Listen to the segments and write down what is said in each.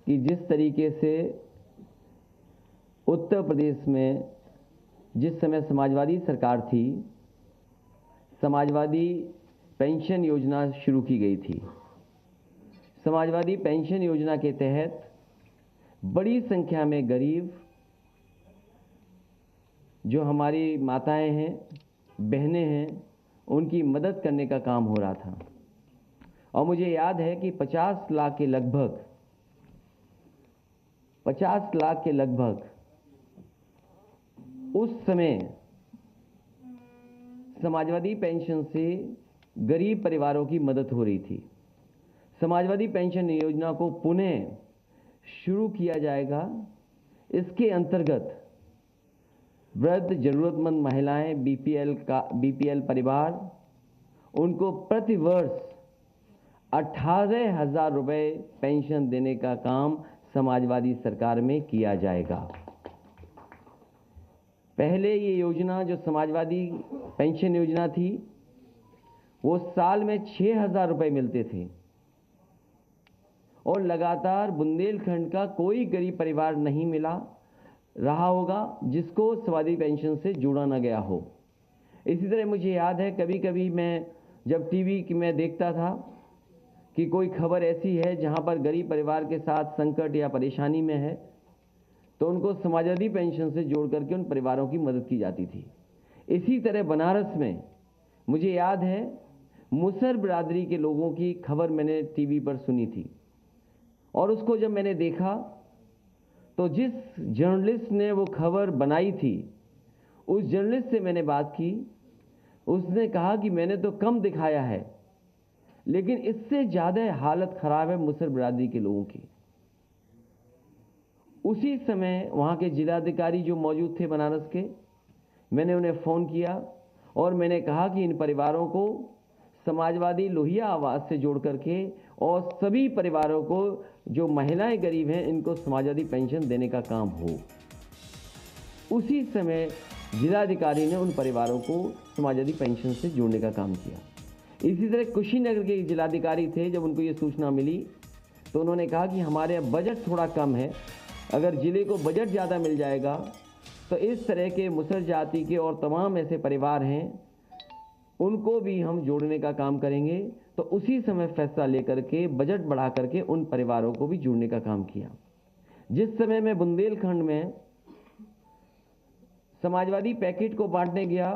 कि जिस तरीके से उत्तर प्रदेश में जिस समय समाजवादी सरकार थी, समाजवादी पेंशन योजना शुरू की गई थी। समाजवादी पेंशन योजना के तहत बड़ी संख्या में गरीब जो हमारी माताएं हैं, बहनें हैं, उनकी मदद करने का काम हो रहा था। और मुझे याद है कि 50 लाख के लगभग उस समय समाजवादी पेंशन से गरीब परिवारों की मदद हो रही थी। समाजवादी पेंशन योजना को पुनः शुरू किया जाएगा। इसके अंतर्गत वृद्ध जरूरतमंद महिलाएं, बीपीएल परिवार, उनको प्रति वर्ष 18,000 रुपये पेंशन देने का काम समाजवादी सरकार में किया जाएगा। पहले ये योजना जो समाजवादी पेंशन योजना थी, वो साल में 6,000 रुपये मिलते थे और लगातार बुंदेलखंड का कोई गरीब परिवार नहीं मिला रहा होगा जिसको समाजवादी पेंशन से जोड़ा न गया हो। इसी तरह मुझे याद है कभी कभी मैं जब टीवी में देखता था कि कोई खबर ऐसी है जहां पर गरीब परिवार के साथ संकट या परेशानी में है, तो उनको समाजवादी पेंशन से जोड़ करके उन परिवारों की मदद की जाती थी। इसी तरह बनारस में मुझे याद है मुसहर बिरादरी के लोगों की खबर मैंने टीवी पर सुनी थी, और उसको जब मैंने देखा तो जिस जर्नलिस्ट ने वो खबर बनाई थी, उस जर्नलिस्ट से मैंने बात की। उसने कहा कि मैंने तो कम दिखाया है, लेकिन इससे ज़्यादा हालत ख़राब है मुसहर बिरादरी के लोगों की। उसी समय वहाँ के जिलाधिकारी जो मौजूद थे बनारस के, मैंने उन्हें फ़ोन किया और मैंने कहा कि इन परिवारों को समाजवादी लोहिया आवास से जोड़ करके और सभी परिवारों को जो महिलाएं गरीब हैं इनको समाजवादी पेंशन देने का काम हो। उसी समय जिलाधिकारी ने उन परिवारों को समाजवादी पेंशन से जोड़ने का काम किया। इसी तरह कुशीनगर के जिलाधिकारी थे, जब उनको ये सूचना मिली तो उन्होंने कहा कि हमारे बजट थोड़ा कम है, अगर जिले को बजट ज़्यादा मिल जाएगा तो इस तरह के मुसहर जाति के और तमाम ऐसे परिवार हैं उनको भी हम जोड़ने का काम करेंगे। तो उसी समय फैसला लेकर के बजट बढ़ा करके उन परिवारों को भी जोड़ने का काम किया। जिस समय मैं बुंदेलखंड में समाजवादी पैकेट को बांटने गया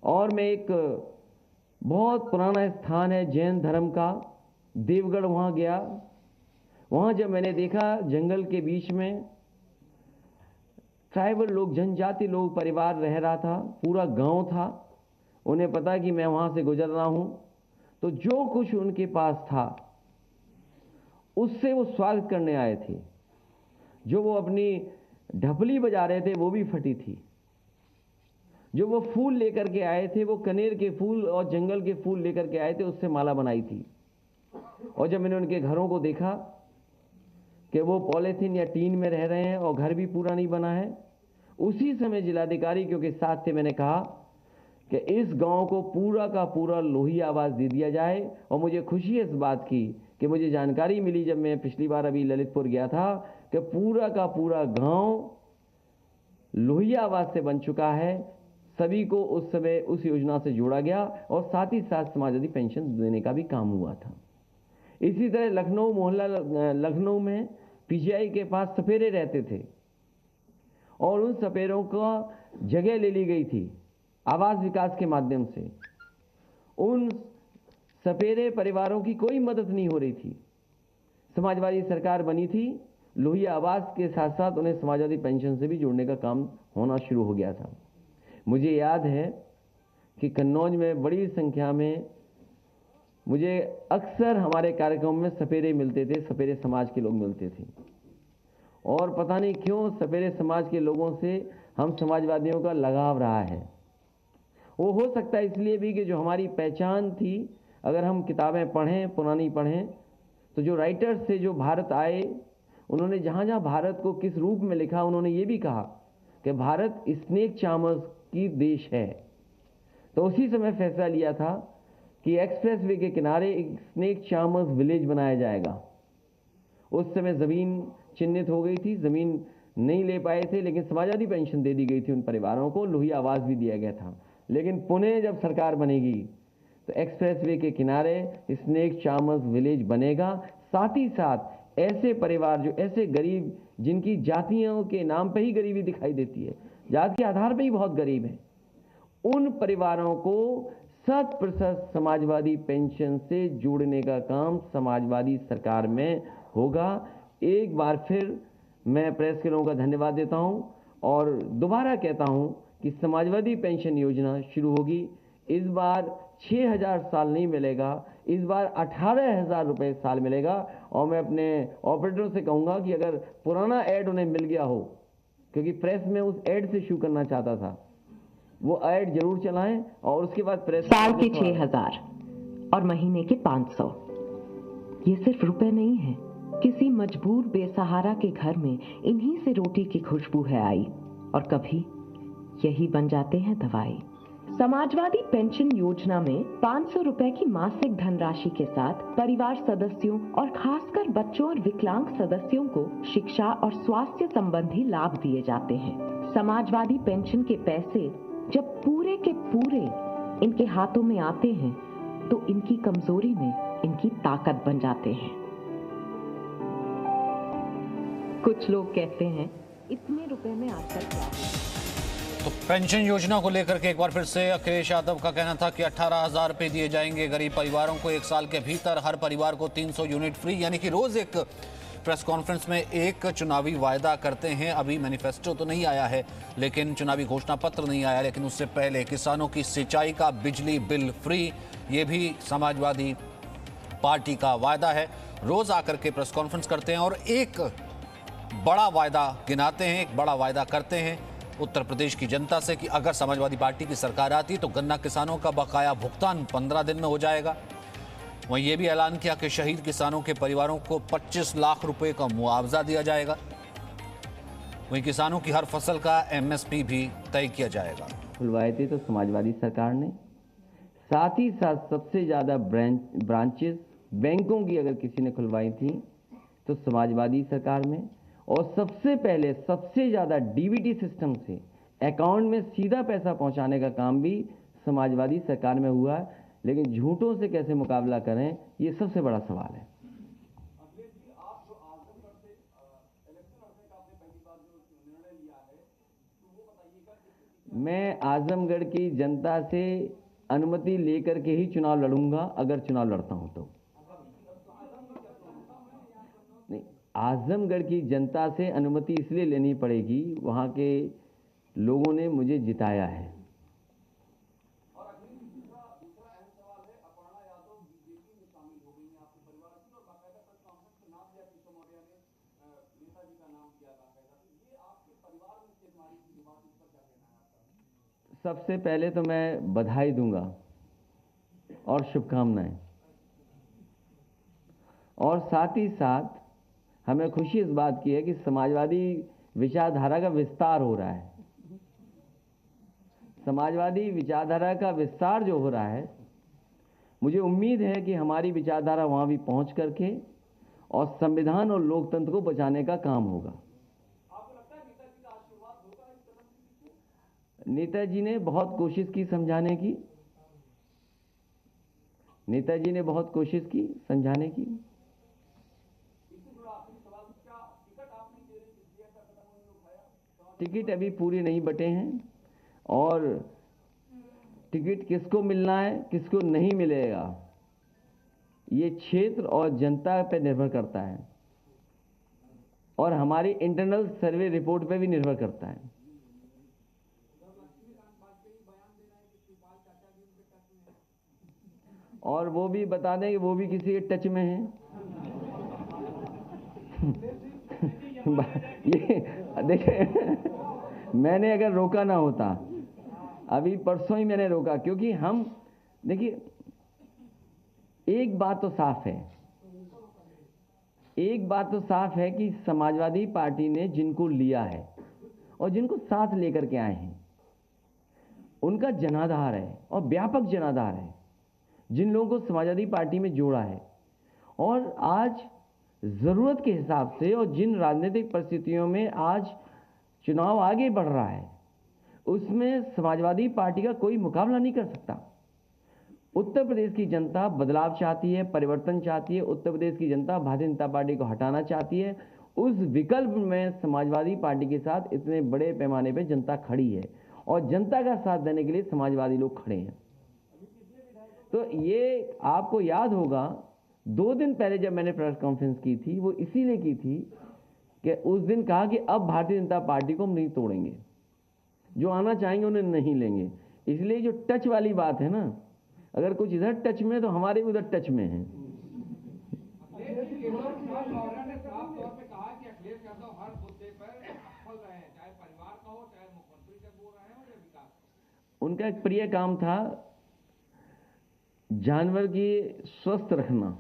और मैं एक बहुत पुराना स्थान है जैन धर्म का, देवगढ़, वहाँ गया। वहाँ जब मैंने देखा जंगल के बीच में ट्राइबल लोग, जनजाति लोग परिवार रह रहा था, पूरा गांव था, उन्हें पता कि मैं वहाँ से गुजर रहा हूँ, तो जो कुछ उनके पास था उससे वो स्वागत करने आए थे। जो वो अपनी ढपली बजा रहे थे वो भी फटी थी। जो वो फूल लेकर के आए थे, वो कनेर के फूल और जंगल के फूल लेकर के आए थे, उससे माला बनाई थी। और जब मैंने उनके घरों को देखा कि वो पॉलीथीन या टीन में रह रहे हैं और घर भी पूरा नहीं बना है, उसी समय जिलाधिकारी क्योंकि साथ थे, मैंने कहा कि इस गांव को पूरा का पूरा लोहिया आवास दे दिया जाए। और मुझे खुशी है इस बात की कि मुझे जानकारी मिली जब मैं पिछली बार अभी ललितपुर गया था कि पूरा का पूरा गांव लोहिया आवास से बन चुका है। सभी को उस समय उस योजना से जोड़ा गया और साथ ही साथ समाजवादी पेंशन देने का भी काम हुआ था। इसी तरह लखनऊ में पीजीआई के पास सपेरे रहते थे और उन सपेरों का जगह ले ली गई थी आवास विकास के माध्यम से। उन सपेरे परिवारों की कोई मदद नहीं हो रही थी। समाजवादी सरकार बनी थी, लोहिया आवास के साथ साथ उन्हें समाजवादी पेंशन से भी जोड़ने का काम होना शुरू हो गया था। मुझे याद है कि कन्नौज में बड़ी संख्या में मुझे अक्सर हमारे कार्यक्रम में सपेरे मिलते थे, सपेरे समाज के लोग मिलते थे। और पता नहीं क्यों सपेरे समाज के लोगों से हम समाजवादियों का लगाव रहा है। वो हो सकता है इसलिए भी कि जो हमारी पहचान थी, अगर हम किताबें पढ़ें, पुरानी पढ़ें, तो जो राइटर्स थे जो भारत आए, उन्होंने जहाँ जहाँ भारत को किस रूप में लिखा, उन्होंने ये भी कहा कि भारत स्नेक चार्मर्स की देश है। तो उसी समय फैसला लिया था कि एक्सप्रेस वे के किनारे एक स्नेक चार्मर्स विलेज बनाया जाएगा उस समय ज़मीन चिन्हित हो गई थी, ज़मीन नहीं ले पाए थे, लेकिन समाजवादी पेंशन दे दी गई थी उन परिवारों को, लोही आवास भी दिया गया था। लेकिन पुणे जब सरकार बनेगी तो एक्सप्रेसवे के किनारे स्नेक चार्मर्स विलेज बनेगा। साथ ही साथ ऐसे परिवार जो ऐसे गरीब, जिनकी जातियों के नाम पे ही गरीबी दिखाई देती है, जात के आधार पे ही बहुत गरीब है, उन परिवारों को 100% समाजवादी पेंशन से जोड़ने का काम समाजवादी सरकार में होगा। एक बार फिर मैं प्रेस के लोगों का धन्यवाद देता हूं और दोबारा कहता हूं कि समाजवादी पेंशन योजना शुरू होगी। इस बार 6,000 साल नहीं मिलेगा, इस बार 18,000 रुपये साल मिलेगा। और मैं अपने ऑपरेटर से कहूंगा कि अगर पुराना ऐड उन्हें मिल गया हो, क्योंकि प्रेस में उस ऐड से शुरू करना चाहता था, वो ऐड जरूर चलाएं और उसके बाद प्रेस साल के 6,000 और महीने के 500। ये सिर्फ रुपए नहीं है, किसी मजबूर बेसहारा के घर में इन्हीं से रोटी की खुशबू है आई, और कभी यही बन जाते हैं दवाई। समाजवादी पेंशन योजना में 500 रुपए की मासिक धनराशि के साथ परिवार सदस्यों और खासकर बच्चों और विकलांग सदस्यों को शिक्षा और स्वास्थ्य संबंधी लाभ दिए जाते हैं। समाजवादी पेंशन के पैसे जब पूरे के पूरे इनके हाथों में आते हैं तो इनकी कमजोरी में इनकी ताकत बन जाते हैं। कुछ लोग कहते हैं इतने रुपए में आकर क्या है। तो पेंशन योजना को लेकर के एक बार फिर से अखिलेश यादव का कहना था कि 18,000 रुपये दिए जाएंगे गरीब परिवारों को। 1 साल के भीतर हर परिवार को 300 यूनिट फ्री, यानी कि रोज एक प्रेस कॉन्फ्रेंस में एक चुनावी वायदा करते हैं। अभी मैनिफेस्टो तो नहीं आया है, लेकिन चुनावी घोषणा पत्र नहीं आया, लेकिन उससे पहले किसानों की सिंचाई का बिजली बिल फ्री, ये भी समाजवादी पार्टी का वायदा है। रोज आकर के प्रेस कॉन्फ्रेंस करते हैं और एक बड़ा वायदा गिनाते हैं, एक बड़ा वायदा करते हैं उत्तर प्रदेश की जनता से कि अगर समाजवादी पार्टी की सरकार आती तो गन्ना किसानों का बकाया भुगतान 15 दिन में हो जाएगा। वहीं ये भी ऐलान किया कि शहीद किसानों के परिवारों को 25 लाख रुपए का मुआवजा दिया जाएगा। वहीं किसानों की हर फसल का एमएसपी भी तय किया जाएगा। खुलवाए थे तो समाजवादी सरकार ने, साथ ही साथ सबसे ज़्यादा ब्रांचेस बैंकों की अगर किसी ने खुलवाई थी तो समाजवादी सरकार में, और सबसे पहले सबसे ज़्यादा डीबीटी सिस्टम से अकाउंट में सीधा पैसा पहुंचाने का काम भी समाजवादी सरकार में हुआ है। लेकिन झूठों से कैसे मुकाबला करें, ये सबसे बड़ा सवाल है। मैं आजमगढ़ की जनता से अनुमति लेकर के ही चुनाव लड़ूंगा, अगर चुनाव लड़ता हूं तो। नहीं, आजमगढ़ की जनता से अनुमति इसलिए लेनी पड़ेगी, वहां के लोगों ने मुझे जिताया है। सबसे पहले तो मैं बधाई दूंगा और शुभकामनाएं, और साथ ही साथ हमें खुशी इस बात की है कि समाजवादी विचारधारा का विस्तार हो रहा है। समाजवादी विचारधारा का विस्तार जो हो रहा है, मुझे उम्मीद है कि हमारी विचारधारा वहां भी पहुंच करके और संविधान और लोकतंत्र को बचाने का काम होगा। नेताजी ने बहुत कोशिश की समझाने की, नेताजी ने बहुत कोशिश की समझाने की। टिकट अभी पूरे नहीं बटे हैं, और टिकट किसको मिलना है किसको नहीं मिलेगा, ये क्षेत्र और जनता पर निर्भर करता है, और हमारी इंटरनल सर्वे रिपोर्ट पे भी निर्भर करता है। और वो भी बता दें कि वो भी किसी के टच में हैं। ये देखिए, मैंने अगर रोका ना होता, अभी परसों ही मैंने रोका, क्योंकि हम देखिए, एक बात तो साफ है, एक बात तो साफ है कि समाजवादी पार्टी ने जिनको लिया है और जिनको साथ लेकर के आए हैं, उनका जनाधार है और व्यापक जनाधार है, जिन लोगों को समाजवादी पार्टी में जोड़ा है। और आज ज़रूरत के हिसाब से और जिन राजनीतिक परिस्थितियों में आज चुनाव आगे बढ़ रहा है, उसमें समाजवादी पार्टी का कोई मुकाबला नहीं कर सकता। उत्तर प्रदेश की जनता बदलाव चाहती है, परिवर्तन चाहती है। उत्तर प्रदेश की जनता भारतीय जनता पार्टी को हटाना चाहती है। उस विकल्प में समाजवादी पार्टी के साथ इतने बड़े पैमाने पर जनता खड़ी है और जनता का साथ देने के लिए समाजवादी लोग खड़े हैं। तो ये आपको याद होगा, 2 दिन पहले जब मैंने प्रेस कॉन्फ्रेंस की थी, वो इसीलिए की थी कि उस दिन कहा कि अब भारतीय जनता पार्टी को हम नहीं तोड़ेंगे, जो आना चाहेंगे उन्हें नहीं लेंगे। इसलिए जो टच वाली बात है ना, अगर कुछ इधर टच में तो हमारे भी उधर टच में है। उनका एक प्रिय काम था जानवर की स्वस्थ रखना।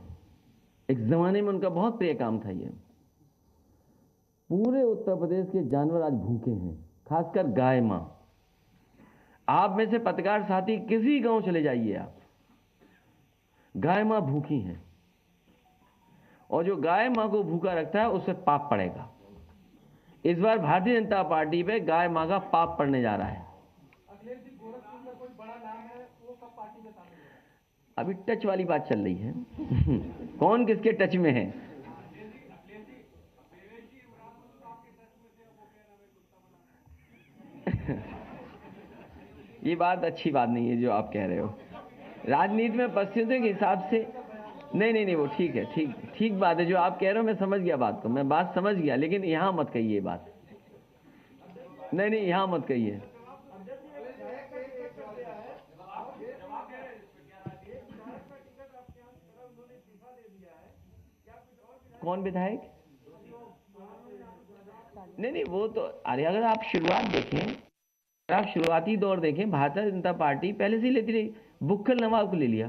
एक जमाने में उनका बहुत प्रिय काम था ये। पूरे उत्तर प्रदेश के जानवर आज भूखे हैं, खासकर गाय मां। आप में से पत्रकार साथी किसी गांव चले जाइए आप, गाय मां भूखी हैं, और जो गाय मां को भूखा रखता है उससे पाप पड़ेगा। इस बार भारतीय जनता पार्टी पे गाय मां का पाप पड़ने जा रहा है। अभी टच वाली बात चल रही है कौन किसके टच में है। ये बात अच्छी बात नहीं है जो आप कह रहे हो। राजनीति में परिस्थितियों के हिसाब से नहीं, वो ठीक है, ठीक बात है जो आप कह रहे हो। मैं समझ गया बात को, मैं बात समझ गया, लेकिन यहां मत कहिए बात। नहीं, यहां मत कहिए। कौन विधायक? नहीं, वो तो अरे अगर आप शुरुआत देखें, अगर आप शुरुआती दौर देखें, भारतीय जनता पार्टी पहले से ही लेती रही। बुक्खल नवाब को ले लिया,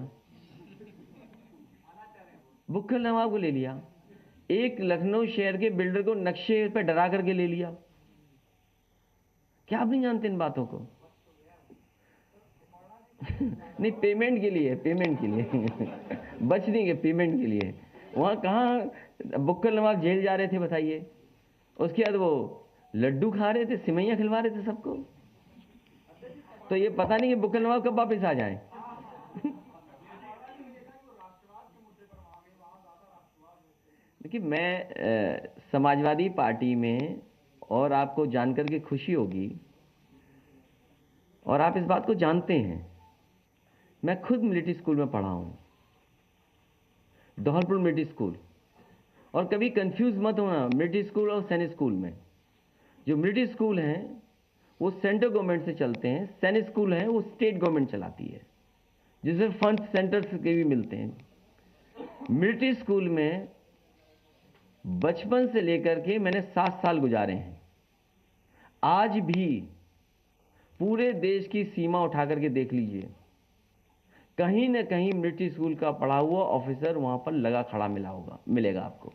बुक्खल नवाब को ले लिया। एक लखनऊ शहर के बिल्डर को नक्शे पे डरा करके ले लिया। क्या आप नहीं जानते इन बातों को? नहीं, पेमेंट के लिए बचने के पेमेंट के लिए। वहां कहाँ बुक्खल नवाब जेल जा रहे थे बताइए? उसके बाद वो लड्डू खा रहे थे, सिमैया खिलवा रहे थे सबको। तो ये पता नहीं कि बुक्खल नवाब कब वापस आ जाए। देखिए, मैं समाजवादी पार्टी में, और आपको जानकर के खुशी होगी और आप इस बात को जानते हैं, मैं खुद मिलिट्री स्कूल में पढ़ा हूं, धौलपुर मिलिट्री स्कूल। और कभी कंफ्यूज मत होना मिलिट्री स्कूल और सैनिक स्कूल में। जो मिलिट्री स्कूल हैं वो सेंट्रल गवर्नमेंट से चलते हैं, सैनिक स्कूल हैं वो स्टेट गवर्नमेंट चलाती है, जिससे फंड सेंटर के भी मिलते हैं। मिलिट्री स्कूल में बचपन से लेकर के मैंने 7 साल गुजारे हैं। आज भी पूरे देश की सीमा उठा करके देख लीजिए, कहीं ना कहीं मिलिट्री स्कूल का पढ़ा हुआ ऑफिसर वहां पर लगा खड़ा मिलेगा आपको।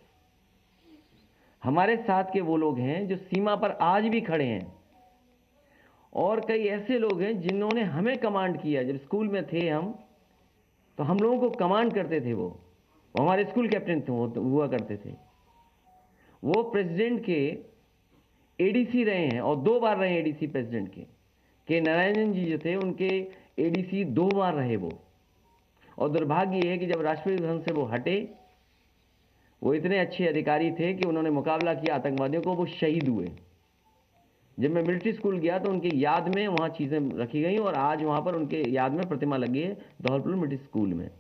हमारे साथ के वो लोग हैं जो सीमा पर आज भी खड़े हैं, और कई ऐसे लोग हैं जिन्होंने हमें कमांड किया। जब स्कूल में थे हम, तो हम लोगों को कमांड करते थे। वो हमारे स्कूल कैप्टन हुआ करते थे। वो प्रेसिडेंट के एडीसी रहे हैं, और 2 बार रहे एडीसी प्रेसिडेंट के नारायणन जी जो थे उनके एडीसी 2 बार रहे वो। और दुर्भाग्य ये है कि जब राष्ट्रपति भवन से वो हटे, वो इतने अच्छे अधिकारी थे कि उन्होंने मुकाबला किया आतंकवादियों को, वो शहीद हुए। जब मैं मिलिट्री स्कूल गया तो उनके याद में वहाँ चीज़ें रखी गई, और आज वहाँ पर उनके याद में प्रतिमा लगी है धौलपुर मिलिट्री स्कूल में।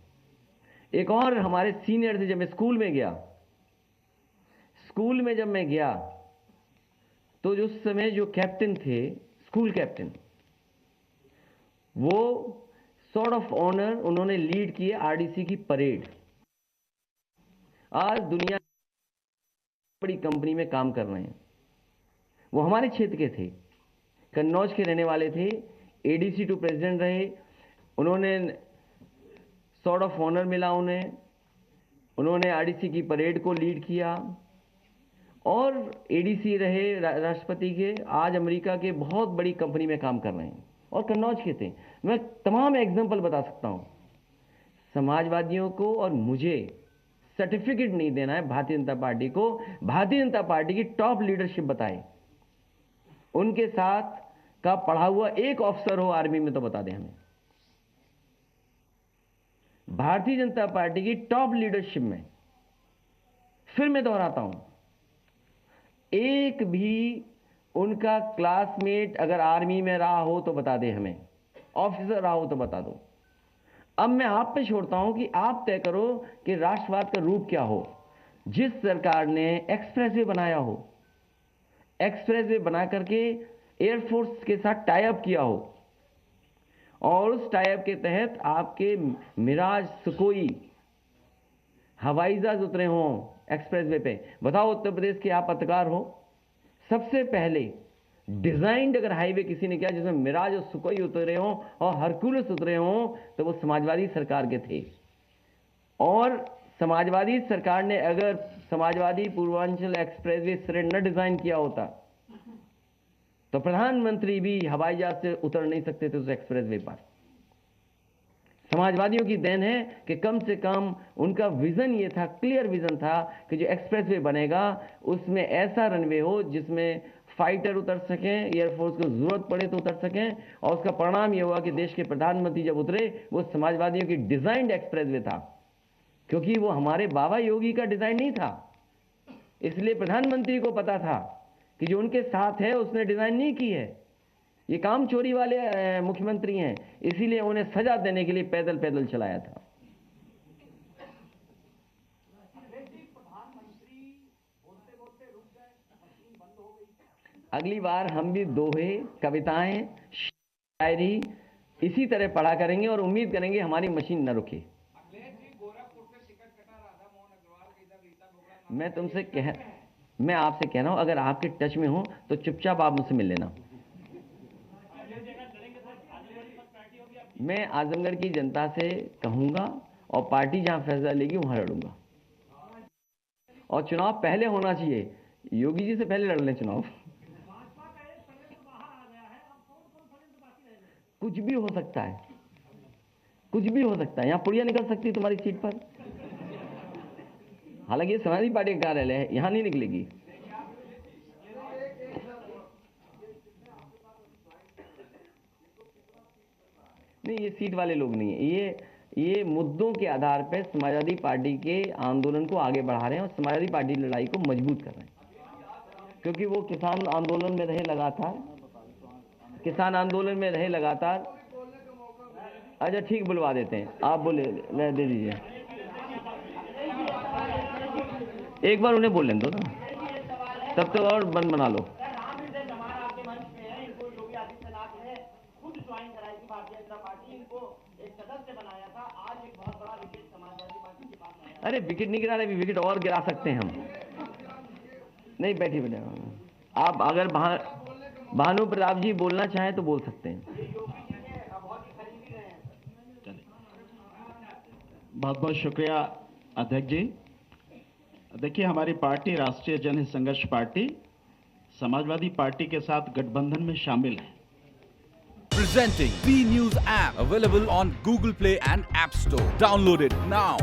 एक और हमारे सीनियर थे, जब मैं स्कूल में गया तो जो उस समय जो कैप्टन थे, स्कूल कैप्टन, वो सॉर्ड ऑफ ऑनर उन्होंने लीड किए आरडीसी की परेड। आज दुनिया बड़ी कंपनी में काम कर रहे हैं। वो हमारे क्षेत्र के थे, कन्नौज के रहने वाले थे, एडीसी टू प्रेसिडेंट रहे। उन्होंने सॉर्ड ऑफ ऑनर मिला उन्होंने आरडीसी की परेड को लीड किया, और एडीसी रहे राष्ट्रपति के। आज अमेरिका के बहुत बड़ी कंपनी में काम कर रहे हैं, और कन्नौज के थे। मैं तमाम एग्जाम्पल बता सकता हूं। समाजवादियों को और मुझे सर्टिफिकेट नहीं देना है भारतीय जनता पार्टी को। भारतीय जनता पार्टी की टॉप लीडरशिप बताए, उनके साथ का पढ़ा हुआ एक ऑफिसर हो आर्मी में तो बता दें हमें। भारतीय जनता पार्टी की टॉप लीडरशिप में, फिर मैं दोहराता हूं, एक भी उनका क्लासमेट अगर आर्मी में रहा हो तो बता दे हमें, ऑफिसर रहा हो तो बता दो। अब मैं आप पे छोड़ता हूं कि आप तय करो कि राष्ट्रवाद का रूप क्या हो। जिस सरकार ने एक्सप्रेसवे बनाया हो, एक्सप्रेसवे बना करके एयरफोर्स के साथ टाई अप किया हो, और उस टाई अप के तहत आपके मिराज, सुकोई हवाई जहाज उतरे हों एक्सप्रेसवे पे। बताओ, उत्तर प्रदेश के आप पत्रकार हो, सबसे पहले डिजाइंड अगर हाईवे किसी ने किया जिसमें मिराज और सुकोई उतरे हों और हरकुलस उतरे हों, तो वो समाजवादी सरकार के थे। और समाजवादी सरकार ने अगर Samajwadi Purvanchal expressway cylinder design किया होता तो प्रधानमंत्री भी हवाई जहाज से उतर नहीं सकते थे उस एक्सप्रेसवे पर। समाजवादियों की देन है कि कम से कम उनका विजन ये था, क्लियर विजन था कि जो एक्सप्रेसवे बनेगा उसमें ऐसा रनवे हो जिसमें फाइटर उतर सकें, एयरफोर्स को जरूरत पड़े तो उतर सकें। और उसका परिणाम यह हुआ कि देश के प्रधानमंत्री जब उतरे वो समाजवादियों की डिजाइंड एक्सप्रेसवे था, क्योंकि वो हमारे बाबा योगी का डिजाइन नहीं था। इसलिए प्रधानमंत्री को पता था कि जो उनके साथ है उसने डिजाइन नहीं की है, ये काम चोरी वाले मुख्यमंत्री हैं, इसीलिए उन्हें सजा देने के लिए पैदल पैदल चलाया था। अगली बार हम भी दोहे, कविताएं, शायरी इसी तरह पढ़ा करेंगे और उम्मीद करेंगे हमारी मशीन न रुके। मैं आपसे कह रहा हूं, अगर आपके टच में हो तो चुपचाप आप मुझसे मिल लेना। मैं आजमगढ़ की जनता से कहूंगा और पार्टी जहां फैसला लेगी वहां लड़ूंगा। और चुनाव पहले होना चाहिए, योगी जी से पहले लड़ लें चुनाव। कुछ भी हो सकता है, कुछ भी हो सकता है। यहां पुड़िया निकल सकती है तुम्हारी सीट पर, हालांकि ये समाजवादी पार्टी का कार्यालय है, यहां नहीं निकलेगी। नहीं, ये सीट वाले लोग नहीं है, ये मुद्दों के आधार पर समाजवादी पार्टी के आंदोलन को आगे बढ़ा रहे हैं और समाजवादी पार्टी लड़ाई को मजबूत कर रहे हैं। क्योंकि वो किसान आंदोलन में रहे लगातार, किसान आंदोलन में रहे लगातार। अच्छा ठीक, बुलवा देते हैं, आप बोले दे दीजिए, एक बार उन्हें बोल लें दो ना, तब तो और बंद बना लो। अरे विकेट नहीं गिरा रहे, विकेट और गिरा सकते हैं हम। नहीं, बैठिए बैठे, आप अगर भानु प्रताप जी बोलना चाहें तो बोल सकते हैं। बहुत बहुत शुक्रिया अध्यक्ष जी। देखिए, हमारी पार्टी राष्ट्रीय जनहित संघर्ष पार्टी समाजवादी पार्टी के साथ गठबंधन में शामिल है। Presenting B News app, available on Google Play and App Store. Download it now.